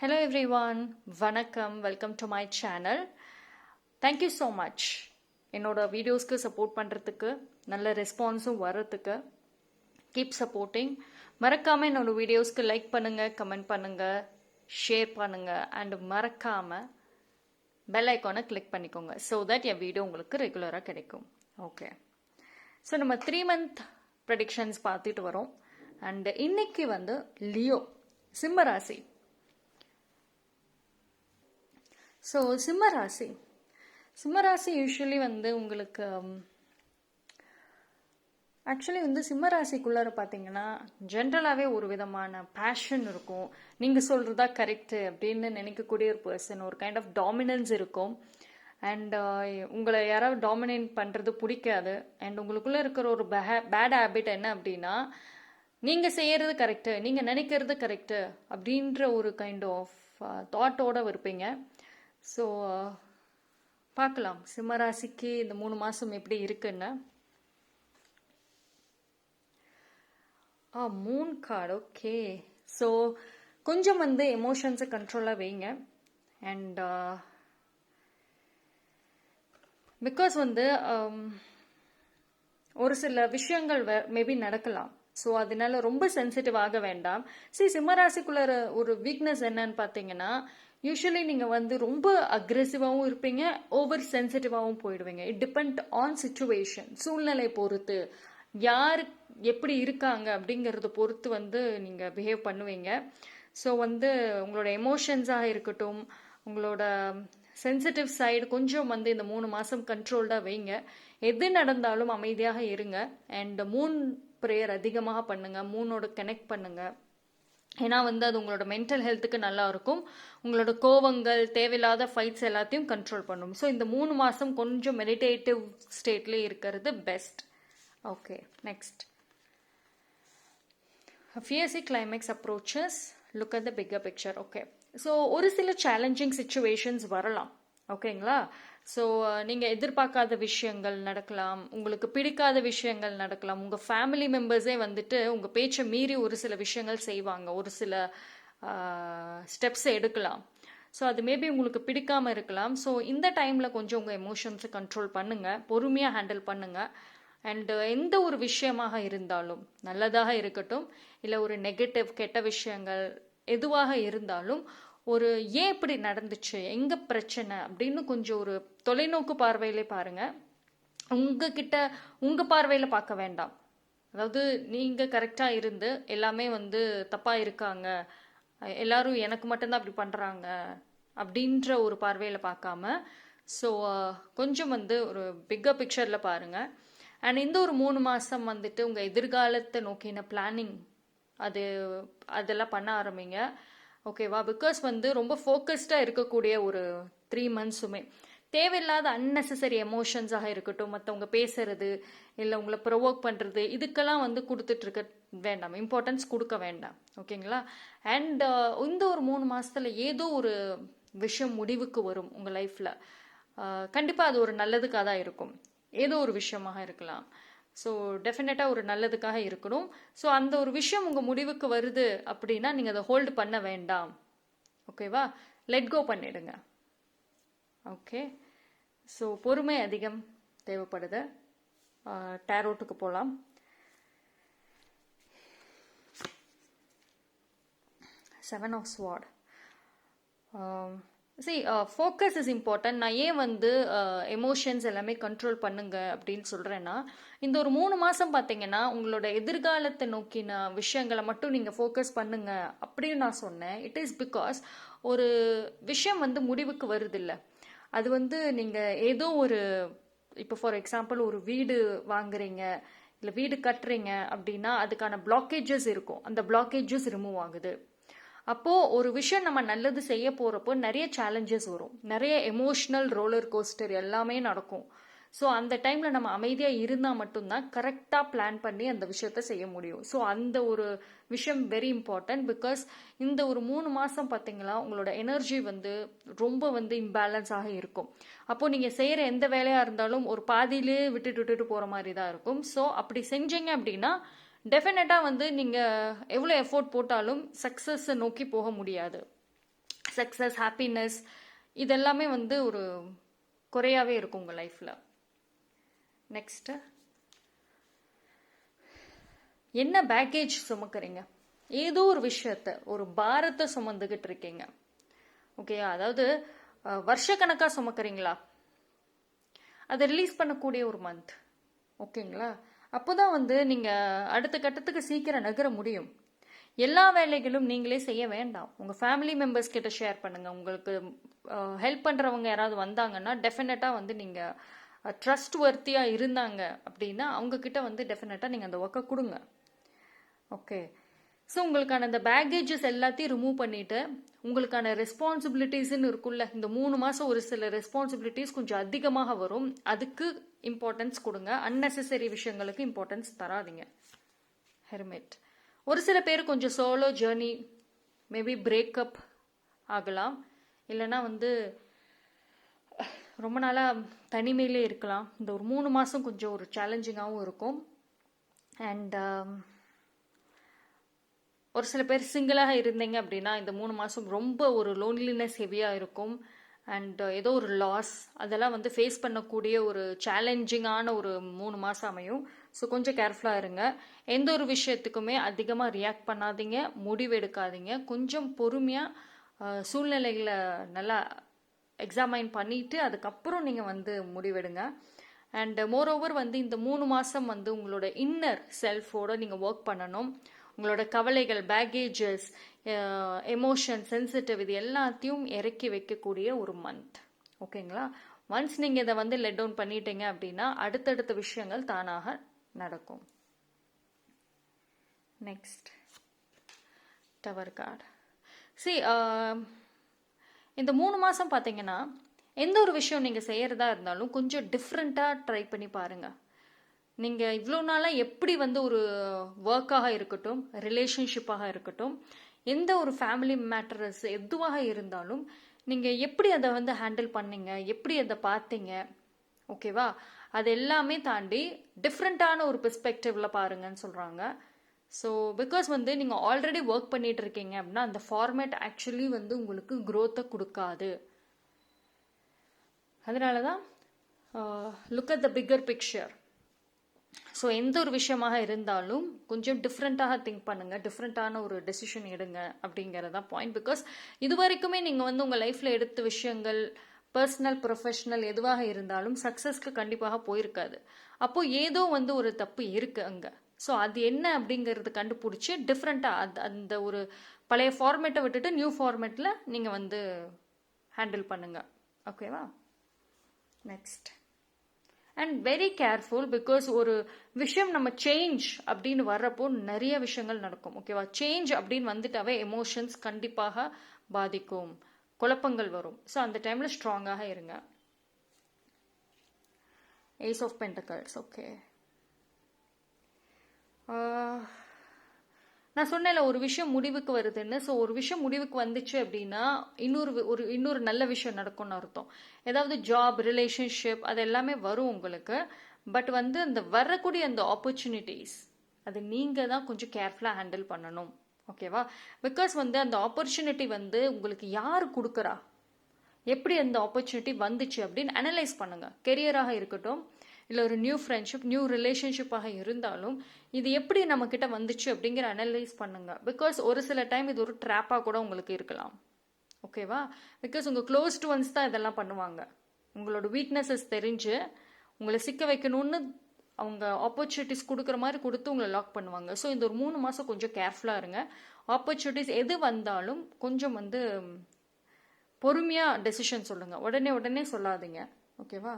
Hello everyone, வணக்கம், welcome to my channel. Thank you so much என்னோட வீடியோஸ்க்கு சப்போர்ட் பண்ணுறதுக்கு, நல்ல ரெஸ்பான்ஸும் வர்றதுக்கு. Keep supporting. மறக்காமல் என்னோட வீடியோஸ்க்கு லைக் பண்ணுங்கள், கமெண்ட் பண்ணுங்கள், ஷேர் பண்ணுங்கள் அண்ட் மறக்காமல் பெல் ஐக்கானை கிளிக் பண்ணிக்கோங்க ஸோ தட் என் வீடியோ உங்களுக்கு ரெகுலராக கிடைக்கும். ஓகே, ஸோ நம்ம 3 month ப்ரெடிக்ஷன்ஸ் பார்த்துட்டு வரோம். அண்ட் இன்னைக்கு வந்து லியோ சிம்ம ராசி. ஸோ சிம்மராசி யூஸ்வலி வந்து உங்களுக்கு ஆக்சுவலி வந்து சிம்மராசிக்குள்ளார பார்த்தீங்கன்னா ஜென்ரலாகவே ஒரு விதமான பேஷன் இருக்கும். நீங்கள் சொல்கிறதா கரெக்டு அப்படின்னு நினைக்கக்கூடிய ஒரு பர்சன், ஒரு கைண்ட் ஆஃப் டாமினன்ஸ் இருக்கும். அண்ட் உங்களை யாராவது டாமினேட் பண்ணுறது பிடிக்காது. அண்ட் உங்களுக்குள்ளே இருக்கிற ஒரு பேட் ஹேபிட் என்ன அப்படின்னா, நீங்கள் செய்கிறது கரெக்டு, நீங்கள் நினைக்கிறது கரெக்டு அப்படின்ற ஒரு கைண்ட் ஆஃப் தாட்டோடு இருப்பீங்க. ஸோ பார்க்கலாம் சிம்மராசிக்கு இந்த 3 மாதம் எப்படி இருக்குன்னு. Moon card. ஓகே, ஸோ கொஞ்சம் வந்து எமோஷன்ஸை கண்ட்ரோலாக வைங்க. அண்ட் பிகாஸ் வந்து ஒரு சில விஷயங்கள் மேபி நடக்கலாம். ஸோ அதனால ரொம்ப சென்சிட்டிவ் ஆக வேண்டாம். சிம்மராசிக்குள்ள ஒரு வீக்னஸ் என்னன்னு பார்த்தீங்கன்னா, யூஸ்வலி நீங்கள் வந்து ரொம்ப அக்ரெசிவாகவும் இருப்பீங்க, ஓவர் சென்சிட்டிவாகவும் போயிடுவீங்க. இட் டிபெண்ட் ஆன் சிச்சுவேஷன், சூழ்நிலை பொறுத்து, யார் எப்படி இருக்காங்க அப்படிங்கிறத பொறுத்து வந்து நீங்கள் பிஹேவ் பண்ணுவீங்க. ஸோ வந்து உங்களோட எமோஷன்ஸாக இருக்கட்டும், உங்களோட சென்சிட்டிவ் சைடு கொஞ்சம் வந்து இந்த 3 மாதம் கண்ட்ரோல்டாக வைங்க. எது நடந்தாலும் அமைதியாக இருங்க. அண்ட் மூன் ப்ரேயர் அதிகமாக பண்ணுங்க, மூனோட கனெக்ட் பண்ணுங்க. ஏன்னா வந்து அது உங்களோட மென்டல் ஹெல்த்துக்கு நல்லா இருக்கும். உங்களோட கோவங்கள், தேவையில்லாத ஃபைட்ஸ் எல்லாத்தையும் கண்ட்ரோல் பண்ணும். ஸோ இந்த 3 மாதம் கொஞ்சம் மெடிடேட்டிவ் ஸ்டேட்லேயே இருக்கிறது best. Okay, next. Fierce climax approaches, look at the bigger picture. Okay, so ஒரு சில சேலஞ்சிங் சிச்சுவேஷன்ஸ் வரலாம். ஓகேங்களா? ஸோ நீங்கள் எதிர்பார்க்காத விஷயங்கள் நடக்கலாம், உங்களுக்கு பிடிக்காத விஷயங்கள் நடக்கலாம். உங்கள் ஃபேமிலி மெம்பர்ஸே வந்துட்டு உங்கள் பேச்சை மீறி ஒரு சில விஷயங்கள் செய்வாங்க, ஒரு சில ஸ்டெப்ஸ் எடுக்கலாம். ஸோ அது மேபி உங்களுக்கு பிடிக்காம இருக்கலாம். ஸோ இந்த டைமில் கொஞ்சம் உங்கள் எமோஷன்ஸை கண்ட்ரோல் பண்ணுங்கள், பொறுமையாக ஹேண்டில் பண்ணுங்கள். அண்டு எந்த ஒரு விஷயமாக இருந்தாலும், நல்லதாக இருக்கட்டும் இல்லை ஒரு நெகட்டிவ் கெட்ட விஷயங்கள் எதுவாக இருந்தாலும், ஒரு ஏன் இப்படி நடந்துச்சு, எங்க பிரச்சனை அப்படின்னு கொஞ்சம் ஒரு தொலைநோக்கு பார்வையிலே பாருங்க. உங்ககிட்ட உங்க பார்வையில பார்க்க வேண்டாம். அதாவது நீங்க கரெக்டா இருந்து எல்லாமே வந்து தப்பா இருக்காங்க, எல்லாரும் எனக்கு மட்டும்தான் அப்படி பண்றாங்க அப்படின்ற ஒரு பார்வையில பார்க்காம, ஸோ கொஞ்சம் வந்து ஒரு பிக்கர் பிக்சர்ல பாருங்க. அண்ட் இந்த ஒரு 3 மாதம் வந்துட்டு உங்கள் எதிர்காலத்தை நோக்கின பிளானிங் அதெல்லாம் பண்ண ஆரம்பிங்க. ஓகேவா? பிகாஸ் வந்து ரொம்ப ஃபோக்கஸ்டாக இருக்கக்கூடிய ஒரு 3 months தேவையில்லாத அன்னெசரி எமோஷன்ஸாக இருக்கட்டும், மற்றவங்க பேசுறது இல்லை உங்களை ப்ரொவோக் பண்ணுறது, இதுக்கெல்லாம் வந்து கொடுத்துட்ருக்க வேண்டாம், இம்பார்ட்டன்ஸ் கொடுக்க வேண்டாம். ஓகேங்களா? அண்ட் இந்த ஒரு 3 மாதத்தில் ஏதோ ஒரு விஷயம் முடிவுக்கு வரும் உங்கள் லைஃப்பில். கண்டிப்பாக அது ஒரு நல்லதுக்காக தான் இருக்கும், ஏதோ ஒரு விஷயமாக இருக்கலாம். ஸோ டெஃபினட்டாக ஒரு நல்லதுக்காக இருக்கணும். ஸோ அந்த ஒரு விஷயம் உங்கள் முடிவுக்கு வருது அப்படின்னா நீங்கள் அதை ஹோல்டு பண்ண வேண்டாம். ஓகேவா? லெட் கோ பண்ணிடுங்க. ஓகே, ஸோ பொறுமை அதிகம் தேவைப்படுது. டேரோட்டுக்கு போகலாம். Seven of Swords. Focus is important. நான் ஏன் வந்து எமோஷன்ஸ் எல்லாமே கண்ட்ரோல் பண்ணுங்க அப்படின்னு சொல்கிறேன்னா, இந்த ஒரு 3 மாதம் பார்த்தீங்கன்னா உங்களோட எதிர்காலத்தை நோக்கின விஷயங்களை மட்டும் நீங்கள் ஃபோக்கஸ் பண்ணுங்க அப்படின்னு நான் சொன்னேன். இட் இஸ் பிகாஸ் ஒரு விஷயம் வந்து முடிவுக்கு வருதில்ல, அது வந்து நீங்கள் ஏதோ ஒரு, இப்போ ஃபார் எக்ஸாம்பிள் ஒரு வீடு வாங்குறீங்க இல்லை வீடு கட்டுறீங்க அப்படின்னா அதுக்கான பிளாக்கேஜஸ் இருக்கும், அந்த பிளாக்கேஜஸ் ரிமூவ் ஆகுது. அப்போது ஒரு விஷயம் நம்ம நல்லது செய்ய போகிறப்போ நிறைய சேலஞ்சஸ் வரும், நிறைய எமோஷ்னல் ரோலர் கோஸ்டர் எல்லாமே நடக்கும். ஸோ அந்த டைமில் நம்ம அமைதியாக இருந்தால் மட்டும்தான் கரெக்டாக பிளான் பண்ணி அந்த விஷயத்த செய்ய முடியும். ஸோ அந்த ஒரு விஷயம் வெரி இம்பார்ட்டன்ட். பிகாஸ் இந்த ஒரு 3 மாதம் பார்த்தீங்களா உங்களோட எனர்ஜி வந்து ரொம்ப வந்து இம்பேலன்ஸாக இருக்கும். அப்போது நீங்கள் செய்கிற எந்த வேலையாக இருந்தாலும் ஒரு பாதியிலே விட்டுட்டு போகிற மாதிரி தான் இருக்கும். ஸோ அப்படி செஞ்சீங்க அப்படின்னா டெஃபினட்டாக வந்து நீங்கள் எவ்வளோ எஃபோர்ட் போட்டாலும் சக்ஸஸை நோக்கி போக முடியாது. சக்ஸஸ், ஹாப்பினஸ் இதெல்லாமே வந்து ஒரு குறையாவே இருக்கும் உங்கள் லைஃப்பில். நெக்ஸ்ட்டு, என்ன பேக்கேஜ் சுமக்கிறீங்க? ஏதோ ஒரு விஷயத்த, ஒரு பாரத்தை சுமந்துக்கிட்டு இருக்கீங்க. ஓகே, அதாவது வருஷக்கணக்காக சுமக்கிறீங்களா? அதை ரிலீஸ் பண்ணக்கூடிய ஒரு மந்த். ஓகேங்களா? அப்போதான் வந்து நீங்கள் அடுத்த கட்டத்துக்கு சீக்கிரம் நகர முடியும். எல்லா வேலைகளும் நீங்களே செய்ய வேண்டாம். உங்கள் ஃபேமிலி மெம்பர்ஸ் கிட்ட ஷேர் பண்ணுங்கள். உங்களுக்கு ஹெல்ப் பண்ணுறவங்க யாராவது வந்தாங்கன்னா டெஃபினட்டாக வந்து நீங்கள் ட்ரஸ்ட் வர்த்தியாக இருந்தாங்க அப்படின்னா அவங்கக்கிட்ட வந்து டெஃபினட்டாக நீங்கள் அந்த ஒர்க்கை கொடுங்க. ஓகே, ஸோ உங்களுக்கான அந்த பேக்கேஜஸ் எல்லாத்தையும் ரிமூவ் பண்ணிவிட்டு உங்களுக்கான ரெஸ்பான்சிபிலிட்டிஸ்ன்னு இருக்குல்ல, இந்த 3 மாதம் ஒரு சில ரெஸ்பான்சிபிலிட்டிஸ் கொஞ்சம் அதிகமாக வரும். அதுக்கு இம்பார்ட்டன்ஸ் கொடுங்க. அன்னெசரி விஷயங்களுக்கு இம்பார்ட்டன்ஸ் தராதிங்க. ஹெர்மிட். ஒரு சில பேர் கொஞ்சம் சோலோ ஜேர்னி, மேபி பிரேக்கப் ஆகலாம், இல்லைன்னா வந்து ரொம்ப நாளாக தனிமையிலே இருக்கலாம். இந்த ஒரு 3 மாதம் கொஞ்சம் ஒரு சேலஞ்சிங்காகவும் இருக்கும். அண்ட் ஒரு சில பேர் சிங்கிளாக இருந்தீங்க அப்படின்னா இந்த 3 மாதம் ரொம்ப ஒரு லோன்லினஸ் ஹெவியாக இருக்கும். அண்ட் ஏதோ ஒரு லாஸ் அதெல்லாம் வந்து ஃபேஸ் பண்ணக்கூடிய ஒரு சேலஞ்சிங்கான ஒரு 3 மாதம் அமையும். ஸோ கொஞ்சம் கேர்ஃபுல்லாக இருங்க. எந்த ஒரு விஷயத்துக்குமே அதிகமாக ரியாக்ட் பண்ணாதீங்க, முடிவு எடுக்காதீங்க. கொஞ்சம் பொறுமையாக சூழ்நிலைகளை நல்லா எக்ஸாமைன் பண்ணிவிட்டு அதுக்கப்புறம் நீங்கள் வந்து முடிவெடுங்க. அண்ட் மோரோவர் வந்து இந்த 3 மாதம் வந்து உங்களோட இன்னர் செல்ஃபோட நீங்கள் ஒர்க் பண்ணணும். உங்களோட கவலைகள், பேக்கேஜஸ், எமோஷன், சென்சிட்டிவ் இது எல்லாத்தையும் இறக்கி வைக்கக்கூடிய ஒரு மந்த். ஓகேங்களா? ஒன்ஸ் நீங்கள் இதை வந்து லெட் டவுன் பண்ணிட்டீங்க அப்படின்னா அடுத்தடுத்த விஷயங்கள் தானாக நடக்கும். Next, tower card. இந்த 3 மாதம் பார்த்தீங்கன்னா எந்த ஒரு விஷயம் நீங்கள் செய்கிறதா இருந்தாலும் கொஞ்சம் டிஃப்ரெண்ட்டாக ட்ரை பண்ணி பாருங்கள். நீங்கள் இவ்வளோ நாளாக எப்படி வந்து ஒரு ஒர்க்காக இருக்கட்டும், ரிலேஷன்ஷிப்பாக இருக்கட்டும், எந்த ஒரு ஃபேமிலி மேட்டர்ஸ் எதுவாக இருந்தாலும் நீங்கள் எப்படி அதை வந்து ஹேண்டில் பண்ணீங்க, எப்படி அதை பார்த்தீங்க, ஓகேவா? அது எல்லாமே தாண்டி டிஃப்ரெண்ட்டான ஒரு பெர்ஸ்பெக்டிவில் பாருங்கன்னு சொல்கிறாங்க. ஸோ பிகாஸ் வந்து நீங்கள் ஆல்ரெடி ஒர்க் பண்ணிட்டு இருக்கீங்க அப்படின்னா அந்த ஃபார்மேட் ஆக்சுவலி வந்து உங்களுக்கு க்ரோத்தை கொடுக்காது. அதனால தான் look at the bigger picture. So எந்த ஒரு விஷயமாக இருந்தாலும் கொஞ்சம் டிஃப்ரெண்ட்டாக திங்க் பண்ணுங்கள், டிஃப்ரெண்ட்டான ஒரு டெசிஷன் எடுங்க அப்படிங்கிறதான் பாயிண்ட். பிகாஸ் இது வரைக்குமே நீங்கள் வந்து உங்கள் லைஃப்பில் எடுத்த விஷயங்கள் பர்சனல், ப்ரொஃபஷ்னல் எதுவாக இருந்தாலும் சக்ஸஸ்க்கு கண்டிப்பாக போயிருக்காது. அப்போது ஏதோ வந்து ஒரு தப்பு இருக்குது அங்கே. ஸோ அது என்ன அப்படிங்கிறது கண்டுபிடிச்சி டிஃப்ரெண்ட்டாக அந்த ஒரு பழைய ஃபார்மேட்டை விட்டுட்டு நியூ ஃபார்மேட்டில் நீங்கள் வந்து ஹேண்டில் பண்ணுங்கள். ஓகேவா? Next, and very careful. Because ஒரு விஷயம் நம்ம சேஞ்ச் அப்படின்னு வர்றப்போ நிறைய விஷயங்கள் நடக்கும். ஓகேவா? சேஞ்ச் அப்படின்னு வந்துட்டாவே எமோஷன்ஸ் கண்டிப்பாக பாதிக்கும், குழப்பங்கள் வரும். ஸோ அந்த டைமில் ஸ்ட்ராங்காக இருங்க. Ace of pentacles. ஓகே, நான் சொன்னேன்ல ஒரு விஷயம் முடிவுக்கு வருதுன்னு. ஸோ ஒரு விஷயம் முடிவுக்கு வந்துச்சு அப்படின்னா இன்னொரு நல்ல விஷயம் நடக்கும்னு அர்த்தம். ஏதாவது ஜாப், ரிலேஷன்ஷிப் அது எல்லாமே வரும் உங்களுக்கு. பட் வந்து அந்த வரக்கூடிய அந்த ஆப்பர்ச்சுனிட்டிஸ் அது நீங்கள் தான் கொஞ்சம் கேர்ஃபுல்லாக ஹேண்டில் பண்ணணும். ஓகேவா? பிகாஸ் வந்து அந்த ஆப்பர்ச்சுனிட்டி வந்து உங்களுக்கு யார் கொடுக்குறா, எப்படி அந்த ஆப்பர்ச்சுனிட்டி வந்துச்சு அப்படின்னு அனலைஸ் பண்ணுங்கள். கெரியராக இருக்கட்டும், இல்லை ஒரு நியூ ஃப்ரெண்ட்ஷிப், நியூ ரிலேஷன்ஷிப்பாக இருந்தாலும் இது எப்படி நம்மக்கிட்ட வந்துச்சு அப்படிங்கிற அனலைஸ் பண்ணுங்க. பிகாஸ் ஒரு சில டைம் இது ஒரு ட்ராப்பாக கூட உங்களுக்கு இருக்கலாம். ஓகேவா? பிகாஸ் உங்கள் க்ளோஸ்ட் ஒன்ஸ் தான் இதெல்லாம் பண்ணுவாங்க. உங்களோட வீக்னஸஸ் தெரிஞ்சு உங்களை சிக்க வைக்கணும்னு அவங்க ஆப்பர்ச்சுனிட்டிஸ் கொடுக்குற மாதிரி கொடுத்து உங்களை லாக் பண்ணுவாங்க. ஸோ இந்த ஒரு 3 மாதம் கொஞ்சம் கேர்ஃபுல்லாக இருங்க. ஆப்பர்ச்சுனிட்டிஸ் எது வந்தாலும் கொஞ்சம் வந்து பொறுமையாக டெசிஷன் சொல்லுங்கள், உடனே சொல்லாதீங்க. ஓகேவா?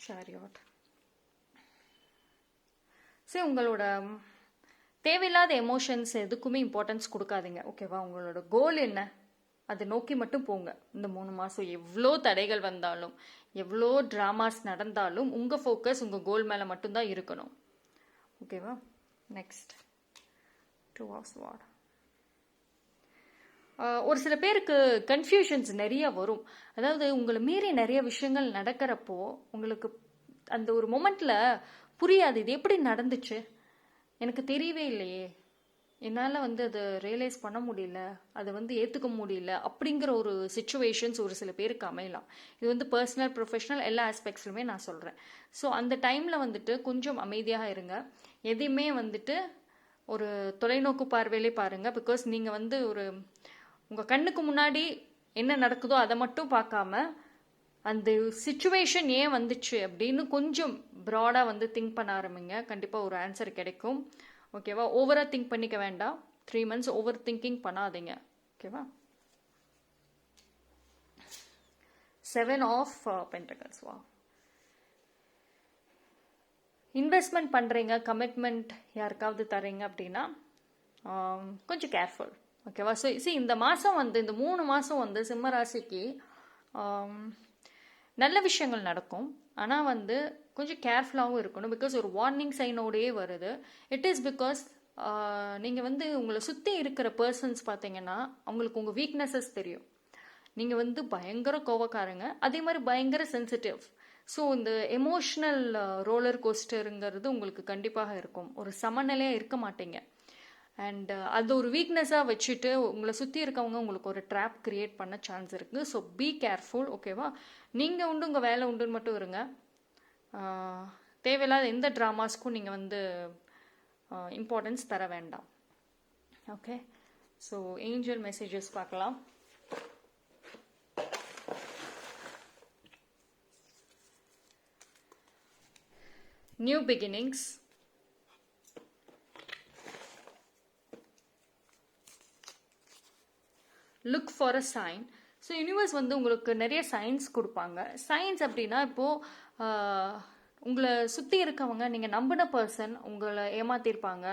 சாரியாட். சரி, உங்களோட தேவையில்லாத எமோஷன்ஸ் எதுக்குமே இம்பார்ட்டன்ஸ் கொடுக்காதீங்க. ஓகேவா? உங்களோட கோல் என்ன அதை நோக்கி மட்டும் போங்க. இந்த 3 மாதம் எவ்வளோ தடைகள் வந்தாலும், எவ்வளோ ட்ராமாஸ் நடந்தாலும் உங்கள் ஃபோக்கஸ் உங்கள் கோல் மேலே மட்டும்தான் இருக்கணும். ஓகேவா? Next, 2 of Swords. ஒரு சில பேருக்கு கன்ஃபியூஷன்ஸ் நிறைய வரும். அதாவது உங்களை மீறி நிறைய விஷயங்கள் நடக்கிறப்போ உங்களுக்கு அந்த ஒரு மொமெண்ட்டில் புரியாது, இது எப்படி நடந்துச்சு, எனக்கு தெரியவே இல்லையே, என்னால் வந்து அதை ரியலைஸ் பண்ண முடியல, அதை வந்து ஏற்றுக்க முடியல அப்படிங்கிற ஒரு சுச்சுவேஷன்ஸ் ஒரு சில பேருக்கு அமையலாம். இது வந்து பர்சனல் ப்ரொஃபஷனல் எல்லா ஆஸ்பெக்ட்ஸ்லுமே நான் சொல்கிறேன். ஸோ அந்த டைமில் வந்துட்டு கொஞ்சம் அமைதியாக இருங்க. எதையுமே வந்துட்டு ஒரு தொலைநோக்கு பார்வையிலே பாருங்கள். பிகாஸ் நீங்கள் வந்து ஒரு உங்கள் கண்ணுக்கு முன்னாடி என்ன நடக்குதோ அதை மட்டும் பார்க்காம அந்த சுச்சுவேஷன் ஏன் வந்துச்சு அப்படின்னு கொஞ்சம் ப்ராடாக வந்து திங்க் பண்ண ஆரம்பிங்க. கண்டிப்பாக ஒரு ஆன்சர் கிடைக்கும். ஓகேவா? ஓவராக திங்க் பண்ணிக்க வேண்டாம். 3 months ஓவர் திங்கிங் பண்ணாதீங்க. ஓகேவா? 7 of Pentacles. வா, இன்வெஸ்ட்மெண்ட் பண்ணுறீங்க, கமிட்மெண்ட் யாருக்காவது தரீங்க அப்படின்னா கொஞ்சம் கேர்ஃபுல். ஓகேவா? ஸோ இந்த மாதம் வந்து இந்த 3 மாதம் வந்து சிம்ம ராசிக்கு நல்ல விஷயங்கள் நடக்கும். ஆனால் வந்து கொஞ்சம் கேர்ஃபுல்லாகவும் இருக்கணும். பிகாஸ் ஒரு வார்னிங் சைனோடையே வருது. இட் இஸ் பிகாஸ் நீங்கள் வந்து உங்களை சுற்றி இருக்கிற பர்சன்ஸ் பார்த்தீங்கன்னா அவங்களுக்கு உங்கள் வீக்னஸஸ் தெரியும். நீங்கள் வந்து பயங்கர கோவக்காரங்க, அதே மாதிரி பயங்கர சென்சிட்டிவ். ஸோ இந்த எமோஷ்னல் ரோலர் கோஸ்டருங்கிறது உங்களுக்கு கண்டிப்பாக இருக்கும். ஒரு சமநிலையாக இருக்க மாட்டீங்க. அண்ட் அது ஒரு வீக்னஸாக வச்சுட்டு உங்களை சுற்றி இருக்கவங்க உங்களுக்கு ஒரு ட்ராப் கிரியேட் பண்ண சான்ஸ் இருக்குது. So be careful. ஓகேவா? நீங்கள் உண்டு உங்கள் வேலை உண்டுன்னு மட்டும் இருங்க. தேவையில்லாத எந்த ட்ராமாஸ்க்கும் நீங்கள் வந்து இம்பார்ட்டன்ஸ் தர வேண்டாம். ஓகே, ஸோ ஏஞ்சல் மெசேஜஸ் பார்க்கலாம். New beginnings, look for a sign. So universe வந்து உங்களுக்கு நிறைய சைன்ஸ் கொடுப்பாங்க. சைன்ஸ் அப்படின்னா இப்போது உங்களை சுற்றி இருக்கவங்க, நீங்கள் நம்பின பர்சன் உங்களை ஏமாத்திருப்பாங்க.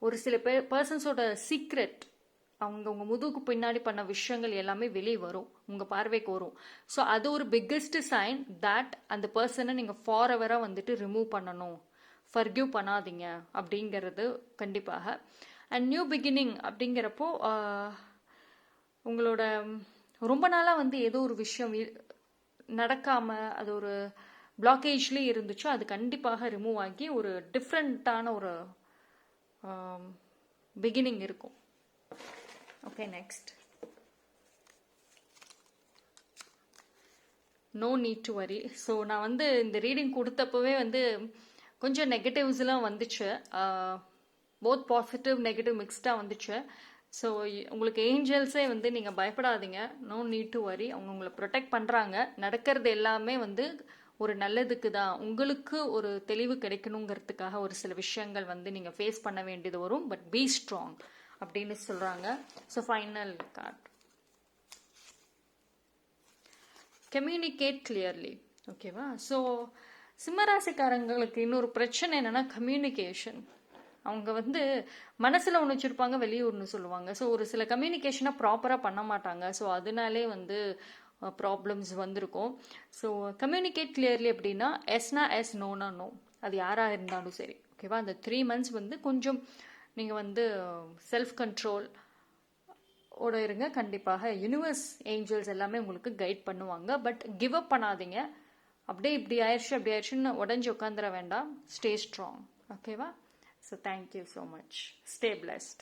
ஒரு சில பர்சன்ஸோட சீக்ரெட், அவங்க உங்கள் முதுகுக்கு பின்னாடி பண்ண விஷயங்கள் எல்லாமே வெளியே வரும், உங்கள் பார்வைக்கு வரும். ஸோ அது ஒரு பிக்கெஸ்ட் சைன் தட் அந்த பர்சனை நீங்கள் ஃபாரெவராக வந்துட்டு ரிமூவ் பண்ணணும், ஃபர்கிவ் பண்ணாதீங்க அப்படிங்கிறது கண்டிப்பாக. அண்ட் நியூ பிகினிங் அப்படிங்கிறப்போ உங்களோட ரொம்ப நாளாக வந்து ஏதோ ஒரு விஷயம் நடக்காமல் அது ஒரு பிளாக்கேஜ்லேயே இருந்துச்சோ அது கண்டிப்பாக ரிமூவ் ஆகி ஒரு டிஃப்ரெண்ட்டான ஒரு பிகினிங் இருக்கும். Okay, next, no need to worry. So நான் வந்து இந்த ரீடிங் கொடுத்தப்பவே வந்து கொஞ்சம் நெகட்டிவ்ஸ்லாம் வந்துச்சு. போத் பாசிட்டிவ் நெகட்டிவ் மிக்ஸ்டாக வந்துச்சு. ஸோ உங்களுக்கு ஏஞ்சல்ஸே வந்து நீங்கள் பயப்படாதீங்க, நோ நீட் டு வரி. அவங்க உங்களை ப்ரொடெக்ட் பண்ணுறாங்க. நடக்கிறது எல்லாமே வந்து ஒரு நல்லதுக்கு தான். உங்களுக்கு ஒரு தெளிவு கிடைக்கணுங்கிறதுக்காக ஒரு சில விஷயங்கள் வந்து நீங்கள் ஃபேஸ் பண்ண வேண்டியது வரும். பட் பி ஸ்ட்ராங் அப்படின்னு சொல்கிறாங்க. So final card, communicate clearly. ஓகேவா? ஸோ சிம்மராசிக்காரங்களுக்கு இன்னொரு பிரச்சனை என்னென்னா கம்யூனிகேஷன். அவங்க வந்து மனசில் ஒன்று வச்சுருப்பாங்க, வெளியே ஒன்று சொல்லுவாங்க. ஸோ ஒரு சில கம்யூனிகேஷனை ப்ராப்பராக பண்ண மாட்டாங்க. ஸோ அதனாலே வந்து ப்ராப்ளம்ஸ் வந்திருக்கும். ஸோ கம்யூனிகேட் கிளியர்லி அப்படின்னா எஸ்னா எஸ், நோனா நோ. அது யாராக இருந்தாலும் சரி. ஓகேவா? அந்த 3 months வந்து கொஞ்சம் நீங்கள் வந்து செல்ஃப் கண்ட்ரோல் ஓட இருங்க. கண்டிப்பாக யூனிவர்ஸ் ஏஞ்சல்ஸ் எல்லாமே உங்களுக்கு கைட் பண்ணுவாங்க. பட் கிவ் அப் பண்ணாதீங்க. அப்படியே இப்படி ஆயிடுச்சு அப்படி ஆயிடுச்சுன்னு உடஞ்சி உட்காந்துட வேண்டாம். Stay strong. ஓகேவா? So thank you so much. Stay blessed.